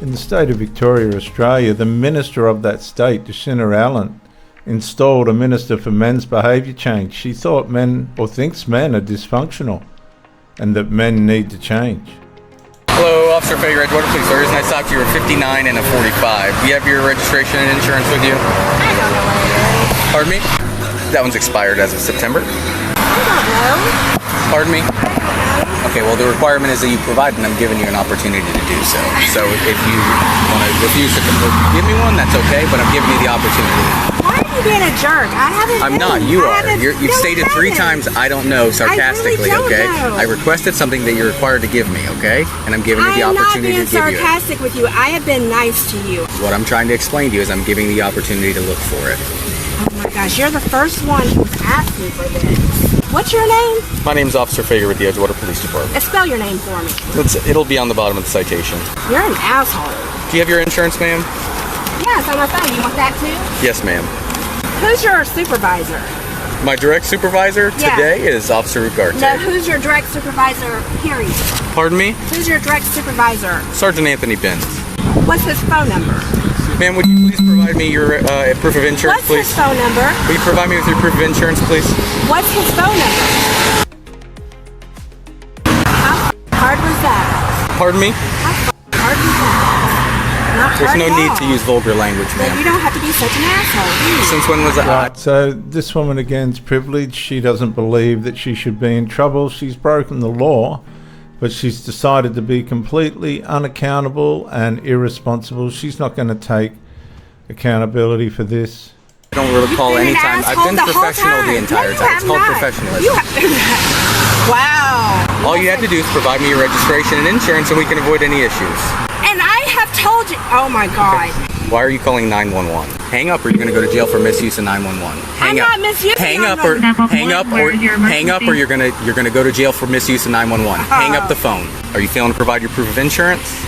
In the state of Victoria, Australia, the Minister of that state, Jacinta Allen, installed a Minister for Men's Behaviour Change. She thought men, or thinks men, are dysfunctional and that men need to change. Hello, Officer Fager, Edgewater Police Service. Nice to talk to you. We're 59 and a 45. Do you have your registration and insurance with you? I don't know what it is. Pardon me? That one's expired as of September. I don't know. Pardon me? Okay, well, the requirement is that you provide, and I'm giving you an opportunity to do so. So if you want to refuse to give me one, that's okay, but I'm giving you the opportunity. Why are you being a jerk? I haven't I'm been. not. You are. You've No, stated I 3 haven't. times, I don't know, sarcastically, I really okay? don't know. I requested something that you're required to give me, okay? And I'm giving you the I'm not opportunity being to give you it. sarcastic with you. I have been nice to you. What I'm trying to explain to you is I'm giving the opportunity to look for it. Oh my gosh, you're the first one who's asked me for this. What's your name? My name's Officer Fager with the Edgewater Police Department. Spell your name for me. It'll be on the bottom of the citation. You're an asshole. Do you have your insurance, ma'am? Yes, on my phone. You want that too? Yes, ma'am. Who's your supervisor? My direct supervisor Yeah. today is Officer Ugarte. No, who's your direct supervisor, period? Pardon me? Who's your direct supervisor? Sergeant Anthony Benz. What's his phone number? Ma'am, would you please provide me your proof of insurance, What's please? his phone number? Will you provide me with your proof of insurance, please? What's his phone number? How hard was that? Pardon me? How hard was that? Not There's hard no at need all. to use vulgar language, But you ma'am. don't have to be such an asshole, do you? Since when was that? Right, so this woman again's privileged. She doesn't believe that she should be in trouble. She's broken the law, but she's decided to be completely unaccountable and irresponsible. She's not going to take accountability for this. I don't recall You've been any an time. I've asshole been the whole professional the time. entire No, you time. have It's called not. professionalism. You wow. All you have to do is provide me your registration and insurance and we can avoid any issues. And I have told you. Oh my God. Why are you calling 911? Hang up or you're going to go to jail for misuse of 911. I'm Hang up. not misusing Hang up or 911. hang up or hang up or you're going to go to jail for misuse of 911. Hang up the phone. Are you failing to provide your proof of insurance?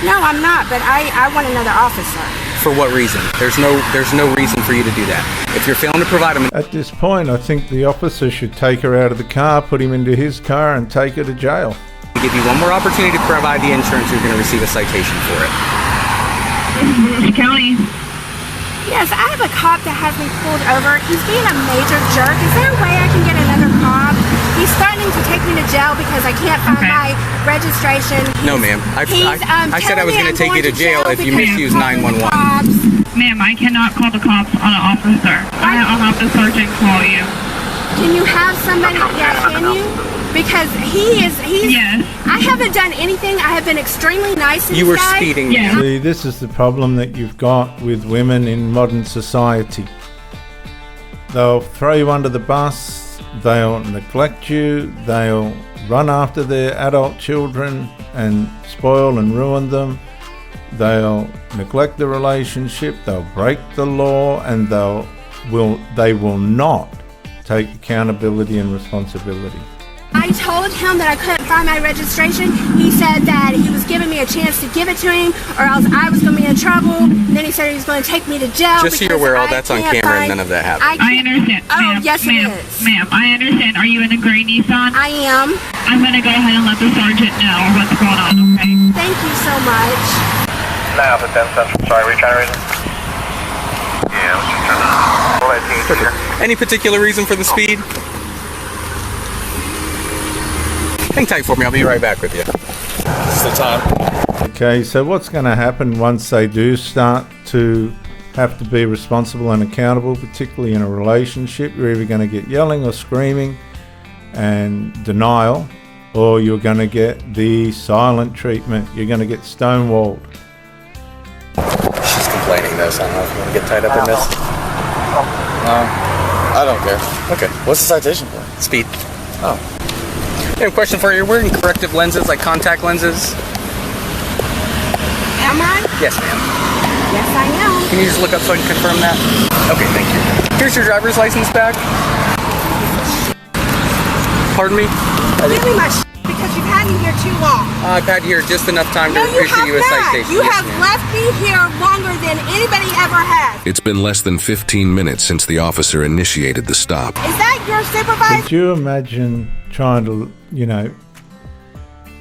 No, I'm not. But I want another officer. For what reason? There's no reason for you to do that. If you're failing to provide them, At this point, I think the officer should take her out of the car, put him into his car, and take her to jail. give you one more opportunity to provide the insurance, you're going to receive a citation for it. County. Yes, I have a cop that has me pulled over. He's being a major jerk. Is there a way I can get another cop? He's threatening to take me to jail because I can't find my registration. No, ma'am. I said I was going to take you to jail if you misuse 911. Ma'am, I cannot call the cops on an officer. I'll have the sergeant call you. Can you have somebody? Yeah, can you? Because he's. Yes. I haven't done anything. I have been extremely nice to You this were guy. speeding. Yeah. See, this is the problem that you've got with women in modern society. They'll throw you under the bus, they'll neglect you, they'll run after their adult children and spoil and ruin them. They'll neglect the relationship, they'll break the law, and they will not take accountability and responsibility. I told him that I couldn't find my registration. He said that he was giving me a chance to give it to him, or else I was going to be in trouble. And then he said he was going to take me to jail. Just so you're aware, all that's on camera and none of that happened. I understand. Oh, ma'am, yes, ma'am, it is. Ma'am, I understand. Are you in a gray Nissan? I am. I'm going to go ahead and let the sergeant know what's going on, okay? Thank you so much. Now, the 10 Central. Sorry, were you trying to read it? Yeah, I was just trying to. Any particular reason for the speed? Hang tight for me, I'll be right back with you. It's the time. Okay, so what's going to happen once they do start to have to be responsible and accountable, particularly in a relationship? You're either going to get yelling or screaming and denial, or you're going to get the silent treatment. You're going to get stonewalled. She's complaining though, so I don't know if you want to get tied up in this. I don't care. Okay. What's the citation for? Speed. Oh. I have a question for you. You're wearing corrective lenses, like contact lenses? Am I? Yes, ma'am. Yes, I am. Can you just look up so I can confirm that? Okay, thank you. Here's your driver's license back. Pardon me? Give me my because you've had me here too long. I've had here just enough time No, to you issue have you a not. citation. You Yes, have ma'am. left me here longer than anybody ever has. It's been less than 15 minutes since the officer initiated the stop. Is that your supervisor? Could you imagine trying to,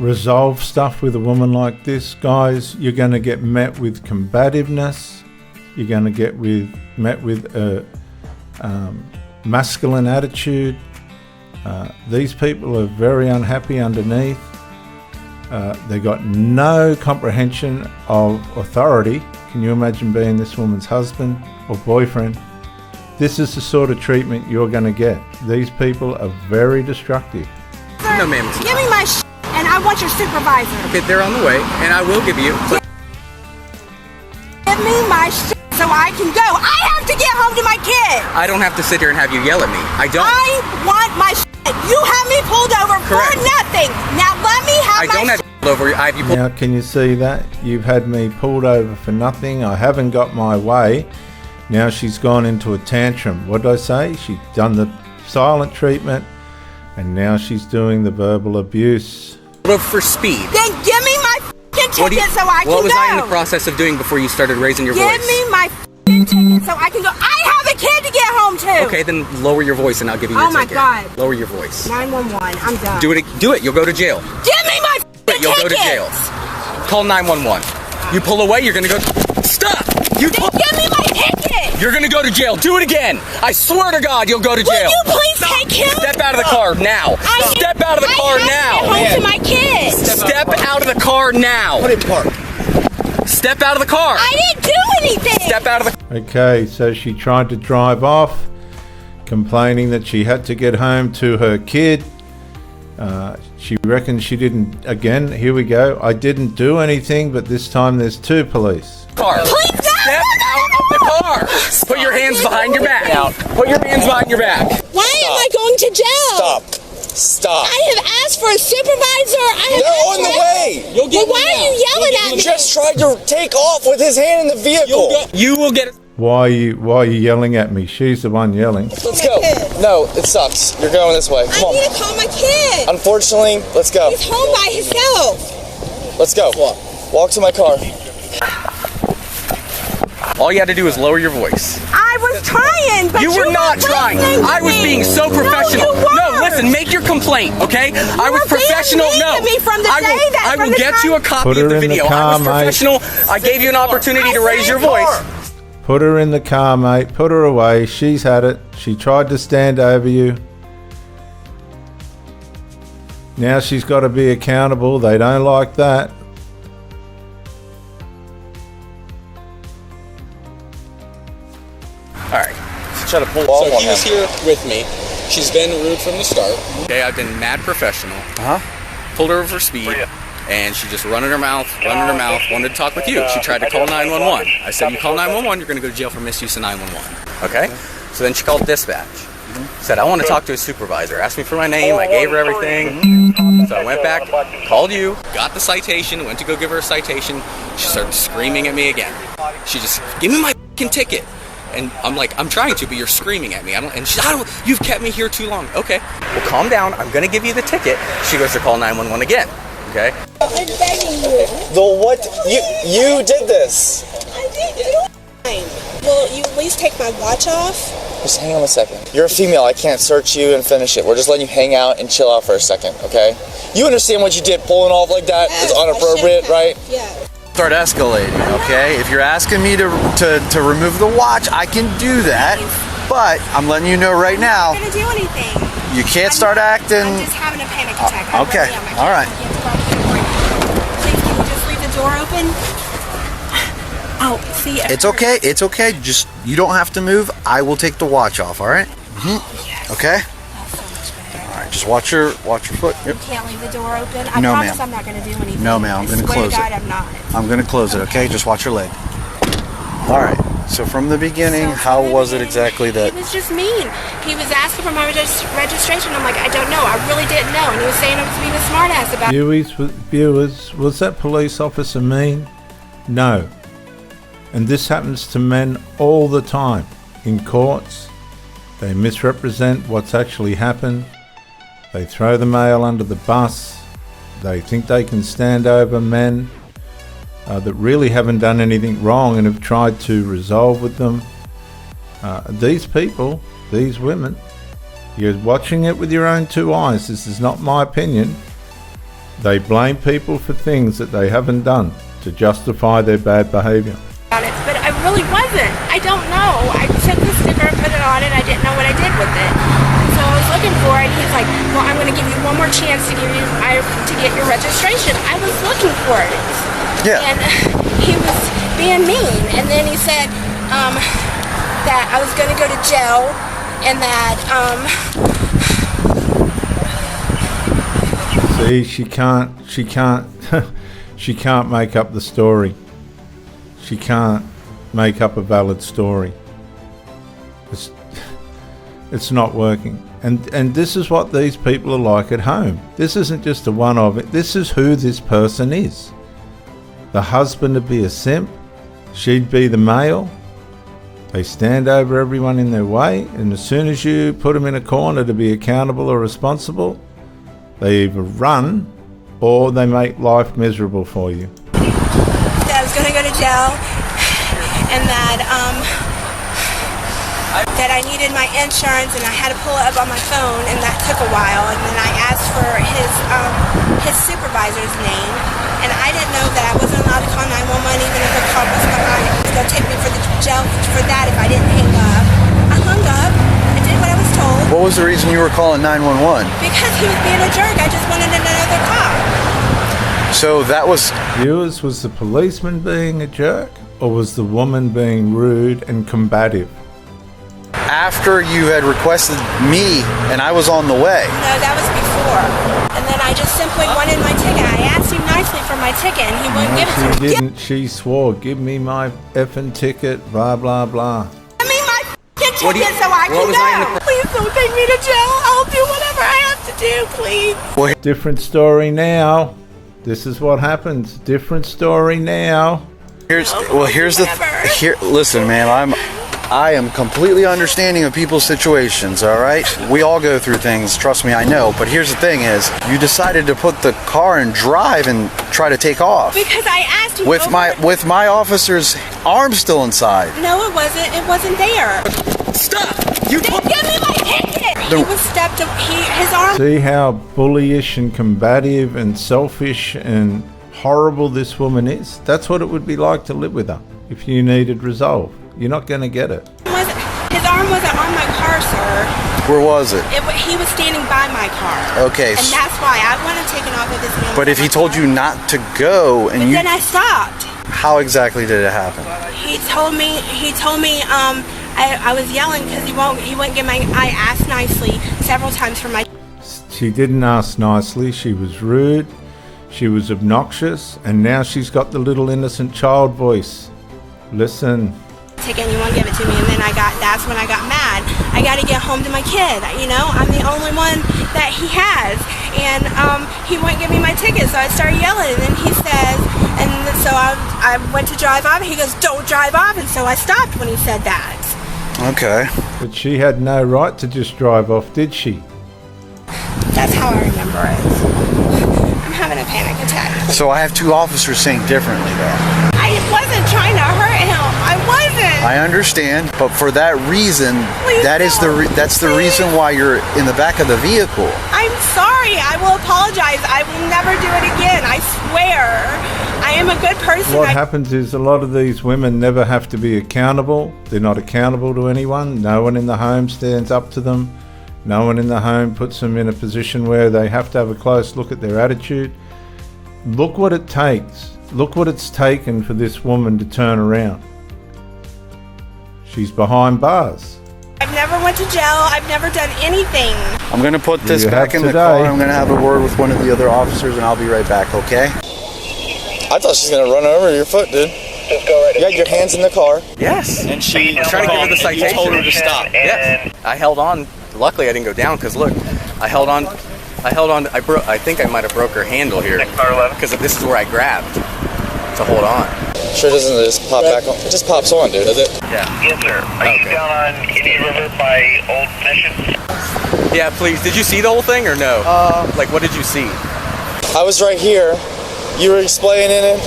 resolve stuff with a woman like this, guys, you're going to get met with combativeness. You're going to get met with a masculine attitude. These people are very unhappy underneath. They got no comprehension of authority. Can you imagine being this woman's husband or boyfriend? This is the sort of treatment you're going to get. These people are very destructive. No, ma'am. Give me my shit, and I want your supervisor. Okay, they're on the way, and I will give you. But Give me my shit so I can go. I have to get home to my kid. I don't have to sit here and have you yell at me. I don't. I want my shit. You have me pulled over Correct. for nothing. Now let me have I my don't have you pulled over. I have you pulled. Now, can you see that? You've had me pulled over for nothing. I haven't got my way. Now she's gone into a tantrum. What did I say? She's done the silent treatment, and now she's doing the verbal abuse. Pulled over for speed. Then give me my f***ing ticket so I can go. What was I in the process of doing before you started raising your voice? Give me my f***ing ticket so I can go. I have a kid to get home to. Okay, then lower your voice and I'll give you your Oh my ticket. God. Lower your voice. 911. I'm done. Do it. Do it. You'll go to jail. Give me my f***ing You'll go to jail. Call 911. You pull away, you're gonna go. Stop! You Then give me my ticket. You're gonna go to jail. Do it again. I swear to God, you'll go to jail. Will you please take him? Step out of the car now. Step out of the car now. I have to get home to my kid. Step out of the car now. Put it in park. Step out of the car. I didn't do anything. Step out of the. Okay, so she tried to drive off, complaining that she had to get home to her kid. She reckons she didn't. Again, here we go. I didn't do anything, but this time there's two police. Car. Please, no, Step out of the car. Put your hands behind your back. Put your hands behind your back. Why am I going to jail? Stop. I have asked for a supervisor. They're on the way. You'll get Well, why are you yelling at He me? just tried to take off with his hand in the vehicle. You will get. Why are you yelling at me? She's the one yelling. Let's go. No, it sucks. You're going this way. Come I on. need to call my kid. Unfortunately, let's go. He's home by himself. Let's go. Walk to my car. All you had to do is lower your voice. I was trying, but You were not trying. I was being so professional. No, you weren't. No, listen, make your complaint, okay? I was were being professional. mean No, to me from the I day will. that- I from will the get time- you a copy Put of her the in the video. car, I was mate. professional. I gave you an opportunity to raise your voice. Put her in the car, mate. Put her away. She's had it. She tried to stand over you. Now she's got to be accountable. They don't like that. All right. Try to pull off So on he was him. here with me. She's been rude from the start. Okay, I've been mad professional. Pulled her over for speed, and she just running her mouth, wanted to talk with you. She tried to call 911. I said, you call 911, you're going to go to jail for misuse of 911. Okay? So then she called dispatch. Said, I want to talk to a supervisor. Asked me for my name. I gave her everything. So I went back, called you, got the citation, went to go give her a citation. She started screaming at me again. She just, give me my fucking ticket. And I'm like, I'm trying to, but you're screaming at me. You've kept me here too long. Okay, well, calm down. I'm going to give you the ticket. She goes to call 911 again. Okay? I'm begging you. What? You did this. I didn't do. Will you at least take my watch off? Just hang on a second. You're a female. I can't search you and finish it. We're just letting you hang out and chill out for a second, okay? You understand what you did pulling off like that is inappropriate, right? Yeah. Start escalating, okay? If you're asking me to remove the watch, I can do that. But I'm letting you know right now, I'm not gonna do anything. you can't start acting. I'm just having a panic attack. I okay, really am. I all right. can't. Please, can you just leave the door open? Oh, see. It's okay. It's okay. Just you don't have to move. I will take the watch off. All right. Yes. Okay. That's so much better. All right. Just watch your foot. Yep. You can't leave the door open. I No, promise ma'am. I'm not going to do anything. No, ma'am. I'm gonna close I swear to it. God, I'm not. I'm gonna close it. Okay. Just watch your leg. All right. So from the beginning, So how from the was it beginning, exactly that? He was just mean. He was asking for my registration. I'm like, I don't know. I really didn't know. And he was saying I was being a smartass about it. Viewers, was that police officer mean? No. And this happens to men all the time. In courts, they misrepresent what's actually happened. They throw the male under the bus. They think they can stand over men that really haven't done anything wrong and have tried to resolve with them. These people, these women, you're watching it with your own two eyes. This is not my opinion. They blame people for things that they haven't done to justify their bad behavior. But I really wasn't. I don't know. I took the sticker and put it on and I didn't know what I did with it. So I was looking for it. He's like, well, I'm going to give you one more chance to get your registration. I was looking for it. Yeah. And he was being mean. And then he said that I was going to go to jail and that See, she can't she can't make up the story. She can't make up a valid story. It's not working. And this is what these people are like at home. This isn't just a one of it. This is who this person is. The husband would be a simp. She'd be the male. They stand over everyone in their way, and as soon as you put them in a corner to be accountable or responsible, they either run or they make life miserable for you. That I was going to go to jail and that I needed my insurance and I had to pull it up on my phone, and that took a while, and then I asked for his supervisor's name, and I didn't know that I wasn't allowed to call 911 even if the car was behind. It was going to take me for the jail for that if I didn't hang up. I hung up. I did what I was told. What was the reason you were calling 911? Because he was being a jerk. I just wanted another cop. So that was... Viewers, was the policeman being a jerk, or was the woman being rude and combative? After you had requested me and I was on the way. No, that was before. And then I just simply wanted my ticket. I asked him nicely for my ticket and he wouldn't give it to me. She didn't. She swore, give me my effing ticket, blah, blah, blah. Give me my ticket so I can go. Please don't take me to jail. I'll do whatever I have to do, please. Different story now. This is what happens. Different story now. Listen, man, I am completely understanding of people's situations, all right? We all go through things, trust me, I know. But here's the thing is, you decided to put the car in drive and try to take off. Because I asked him with my officer's arm still inside. No, it wasn't. It wasn't there. Stop! Give me my ticket! He was stepped up. His arm... See how bullyish and combative and selfish and horrible this woman is? That's what it would be like to live with her if you needed resolve. You're not going to get it. His arm wasn't on my car, sir. Where was it? He was standing by my car. Okay. And that's why I wanted taken off of his name. But if he told you not to go and then I stopped. How exactly did it happen? He told me I was yelling because he wouldn't get my... I asked nicely several times for my... She didn't ask nicely. She was rude. She was obnoxious. And now she's got the little innocent child voice. Listen. Ticket and you won't give it to me, and then that's when I got mad. I got to get home to my kid, you know. I'm the only one that he has, and he wouldn't give me my ticket, so I started yelling, and then he says, and so I went to drive off, and he goes, don't drive off, and so I stopped when he said that. Okay. But she had no right to just drive off, did she? That's how I remember it. I'm having a panic attack. So I have two officers saying differently, though. I wasn't trying to hurt him. I wasn't. I understand, but for that reason, Please that's the reason why you're in the back of the vehicle. I'm sorry. I will apologize. I will never do it again. I swear. I am a good person. What happens is a lot of these women never have to be accountable. They're not accountable to anyone. No one in the home stands up to them. No one in the home puts them in a position where they have to have a close look at their attitude. Look what it takes. Look what it's taken for this woman to turn around. She's behind bars. I've never went to jail. I've never done anything. I'm going to put this back in the car. I'm going to have a word with one of the other officers, and I'll be right back, okay? I thought she was going to run over your foot, dude. Just go right. You had your hands in the car. Yes. And she tried to give her the citation. You told her to stop. Yes. I held on. Luckily, I didn't go down because look, I held on. I think I might have broke her handle here because this is where I grabbed to hold on. Sure doesn't just pop back on. It just pops on, dude, does it? Yeah. Yes, sir. Are you down on Indian River by Old Mission? Yeah, please. Did you see the whole thing or no? Like, what did you see? I was right here. You were explaining it.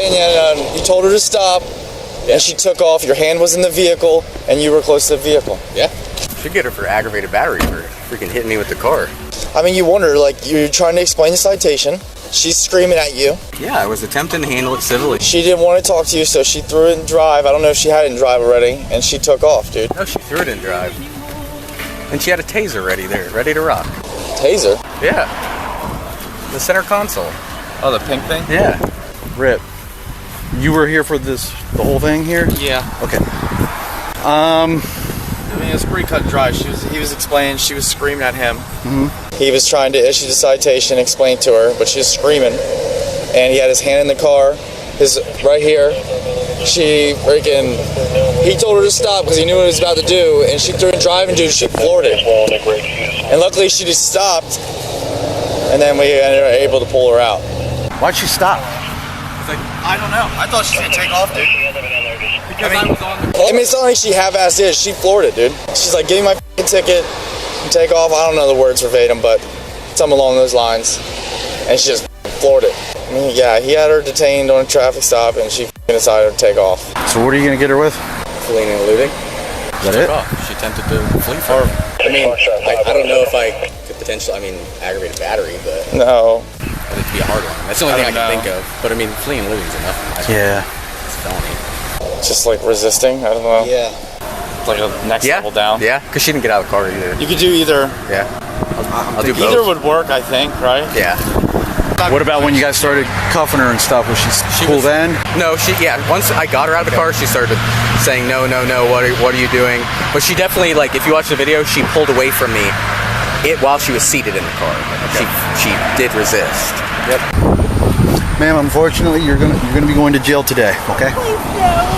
And you told her to stop. And she took off. Your hand was in the vehicle, and you were close to the vehicle. Yeah. Should get her for aggravated battery for freaking hitting me with the car. I mean, you wonder, like, you're trying to explain the citation. She's screaming at you. Yeah, I was attempting to handle it civilly. She didn't want to talk to you, so she threw it in drive. I don't know if she had it in drive already, and she took off, dude. No, she threw it in drive. And she had a taser ready there, ready to rock. Taser? Yeah. The center console. Oh, the pink thing? Yeah. Rip, you were here for the whole thing here? Yeah. Okay. I mean, it was pretty cut and dry. He was explaining, she was screaming at him. Mm-hmm. He was trying to issue the citation, explain to her, but she was screaming. And he had his hand in the car, his right here. He told her to stop because he knew what he was about to do, and she threw in driving, dude, she floored it. And luckily she just stopped, and then we were able to pull her out. Why'd she stop? I don't know. I thought she was gonna take off, dude. I mean, it's not like she half-assed it. She floored it, dude. She's like, give me my f***ing ticket and take off. I don't know the words verbatim, but something along those lines. And she just floored it. I mean, yeah, he had her detained on a traffic stop, and she decided to take off. So what are you gonna get her with? Fleeing and eluding. Is that it? She attempted to flee from her. I mean, I don't know if I could potentially, aggravated battery, but... No. But it'd be a hard one. That's the only thing I can think of. But I mean, fleeing and eluding is enough. Yeah. It's a felony. Just like resisting, I don't know. Yeah. It's like a next level down. Yeah, because she didn't get out of the car either. You could do either. Yeah. I'll do both. Either would work, I think, right? Yeah. What about when you guys started cuffing her and stuff? Was she cool then? No, once I got her out of the car, she started saying, no, what are you doing? But she definitely, like, if you watch the video, she pulled away from me while she was seated in the car. Okay. She did resist. Yep. Ma'am, unfortunately, you're gonna be going to jail today. Okay. Please no.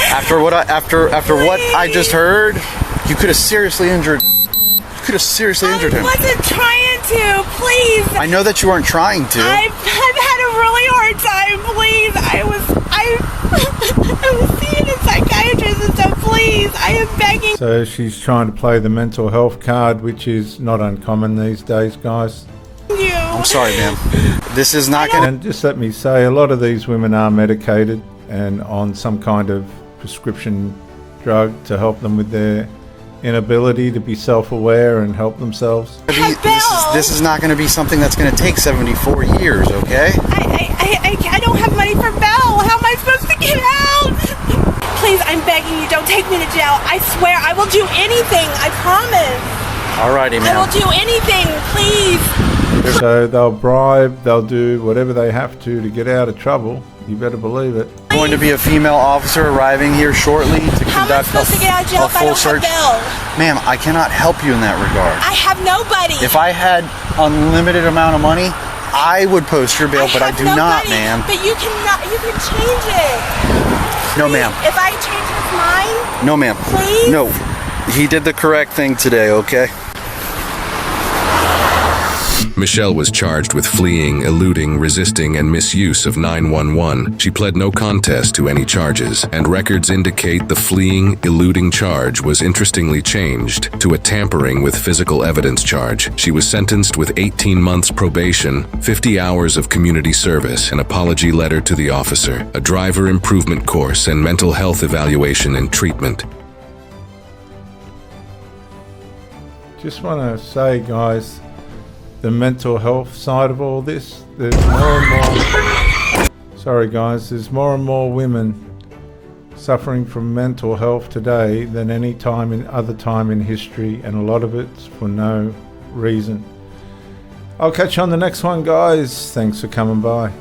After what I just heard, you could have seriously injured. Him. I wasn't trying to. Please. I know that you weren't trying to. I've had a really hard time. Please. I was seeing a psychiatrist and stuff. Please. I am begging. So she's trying to play the mental health card, which is not uncommon these days, guys. You. I'm sorry, ma'am. This is not gonna. And just let me say, a lot of these women are medicated and on some kind of prescription drug to help them with their inability to be self-aware and help themselves. This is not going to be something that's going to take 74 years, okay? I don't have money for bail. How am I supposed to get out? Please, I'm begging you, don't take me to jail. I swear, I will do anything. I promise. Alrighty, ma'am. I will do anything, please. So they'll bribe, they'll do whatever they have to get out of trouble. You better believe it. Going to be a female officer arriving here shortly to How am I conduct supposed to get out of jail a if I full don't search. have bail? Ma'am, I cannot help you in that regard. I have nobody. If I had unlimited amount of money, I would post your bail, but I do not, nobody, ma'am. But you can change it. No, ma'am. If I change his mind. No, ma'am. Please? No. He did the correct thing today, okay? Michelle was charged with fleeing, eluding, resisting, and misuse of 911. She pled no contest to any charges, and records indicate the fleeing, eluding charge was interestingly changed to a tampering with physical evidence charge. She was sentenced with 18 months probation, 50 hours of community service, an apology letter to the officer, a driver improvement course, and mental health evaluation and treatment. Just want to say, guys, the mental health side of all this, there's more and more, sorry guys, there's more and more women suffering from mental health today than any other time in history, and a lot of it's for no reason. I'll catch you on the next one, guys. Thanks for coming by.